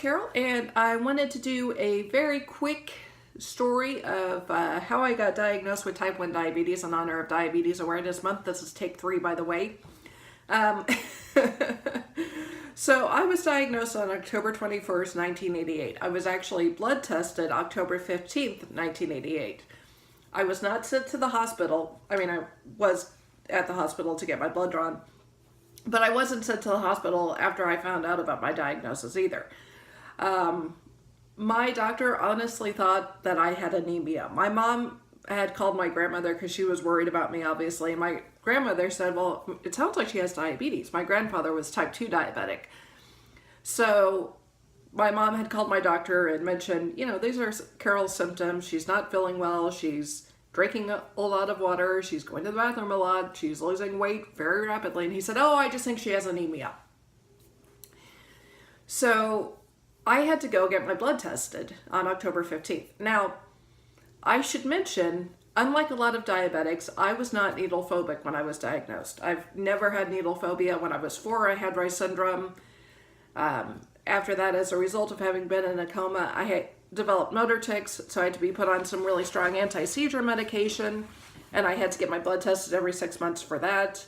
Carol, and I wanted to do a very quick story of how I got diagnosed with type 1 diabetes in honor of Diabetes Awareness Month. This is take 3, by the way. Um, so I was diagnosed on October 21st, 1988. I was actually blood tested October 15th, 1988. I was not sent to the hospital. I mean, I was at the hospital to get my blood drawn, but I wasn't sent to the hospital after I found out about my diagnosis either. My doctor honestly thought that I had anemia. My mom had called my grandmother because she was worried about me, obviously. And my grandmother said, well, it sounds like she has diabetes. My grandfather was type 2 diabetic. So my mom had called my doctor and mentioned, you know, these are Carol's symptoms. She's not feeling well. She's drinking a lot of water. She's going to the bathroom a lot. She's losing weight very rapidly. And he said, oh, I just think she has anemia. So I had to go get my blood tested on October 15th. Now, I should mention, unlike a lot of diabetics, I was not needle phobic when I was diagnosed. I've never had needle phobia. When I was 4, I had Reye's syndrome. After that, as a result of having been in a coma, I had developed motor tics, so I had to be put on some really strong anti-seizure medication, and I had to get my blood tested every 6 months for that.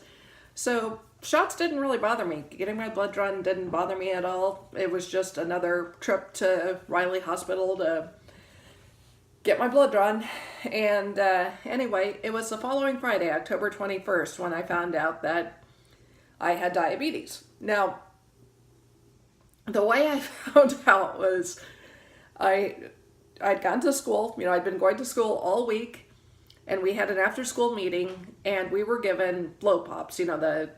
So shots didn't really bother me. Getting my blood drawn didn't bother me at all. It was just another trip to Riley Hospital to get my blood drawn. And anyway, it was the following Friday, October 21st, when I found out that I had diabetes. Now, the way I found out was I'd gone to school. You know, I'd been going to school all week, and we had an after-school meeting, and we were given blow pops, you know, the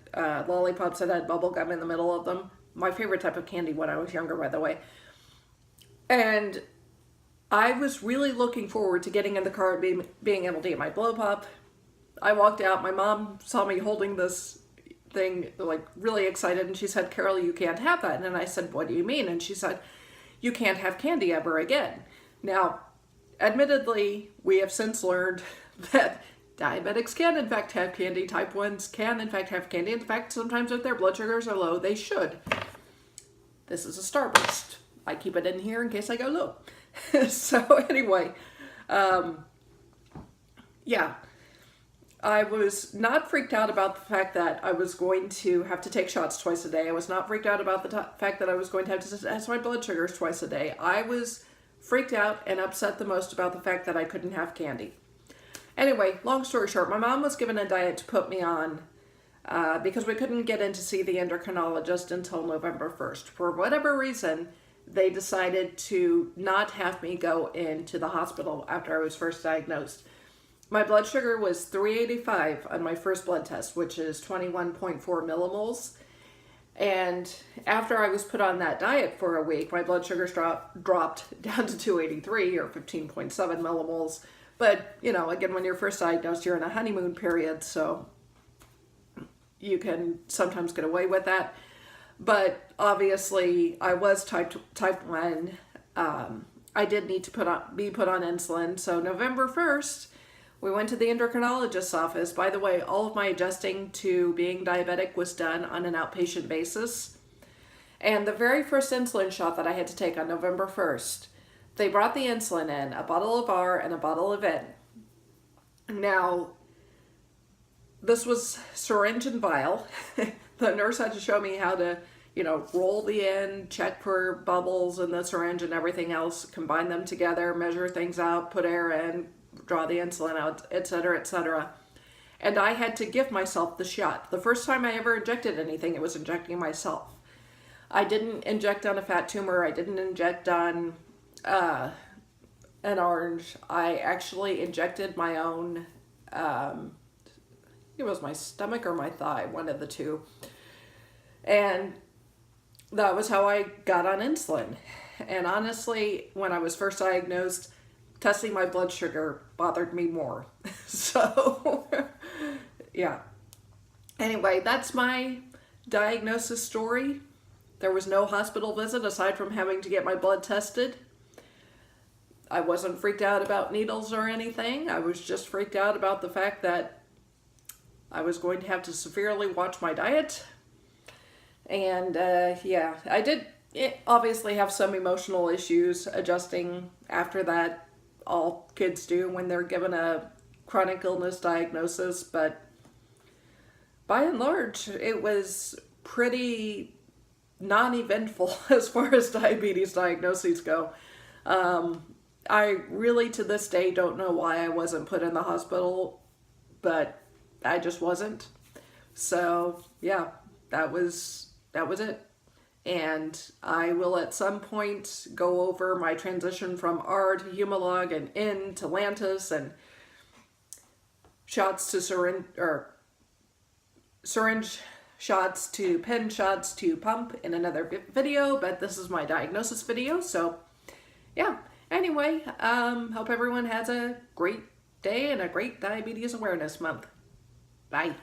lollipops that had bubble gum in the middle of them. My favorite type of candy when I was younger, by the way. And I was really looking forward to getting in the car and being able to get my blow pop. I walked out. My mom saw me holding this thing, like, really excited, and she said, Carol, you can't have that. And I said, what do you mean? And she said, you can't have candy ever again. Now, admittedly, we have since learned that diabetics can in fact have candy. Type 1s can in fact have candy. In fact, sometimes if their blood sugars are low, they should. This is a Starburst. I keep it in here in case I go low. So anyway, yeah. I was not freaked out about the fact that I was going to have to take shots twice a day. I was not freaked out about the fact that I was going to have to test my blood sugars twice a day. I was freaked out and upset the most about the fact that I couldn't have candy. Anyway, long story short, my mom was given a diet to put me on because we couldn't get in to see the endocrinologist until November 1st. For whatever reason, they decided to not have me go into the hospital after I was first diagnosed. My blood sugar was 385 on my first blood test, which is 21.4 millimoles. And after I was put on that diet for a week, my blood sugars dropped down to 283 or 15.7 millimoles. But, you know, again, when you're first diagnosed, you're in a honeymoon period, so you can sometimes get away with that. But obviously, I was type 1. I did need to be put on insulin. So November 1st, we went to the endocrinologist's office. By the way, all of my adjusting to being diabetic was done on an outpatient basis. And the very first insulin shot that I had to take on November 1st, they brought the insulin in, a bottle of R and a bottle of N. Now, this was syringe and vial. The nurse had to show me how to, you know, roll the N, check for bubbles in the syringe and everything else, combine them together, measure things out, put air in, draw the insulin out, etc., etc. And I had to give myself the shot. The first time I ever injected anything, it was injecting myself. I didn't inject on a fat tumor. I didn't inject on an orange. I actually injected my own, it was my stomach or my thigh, one of the two. And that was how I got on insulin. And honestly, when I was first diagnosed, testing my blood sugar bothered me more. So, yeah. Anyway, that's my diagnosis story. There was no hospital visit aside from having to get my blood tested. I wasn't freaked out about needles or anything. I was just freaked out about the fact that I was going to have to severely watch my diet. And yeah, I did it obviously have some emotional issues adjusting after that. All kids do when they're given a chronic illness diagnosis, but by and large, it was pretty non-eventful as far as diabetes diagnoses go. I really, to this day, don't know why I wasn't put in the hospital, but I just wasn't. So yeah, that was it. And I will at some point go over my transition from R to Humalog and N to Lantus and shots to syringe or syringe shots to pen shots to pump in another video, but this is my diagnosis video, so yeah. Anyway, hope everyone has a great day and a great diabetes awareness month. Bye.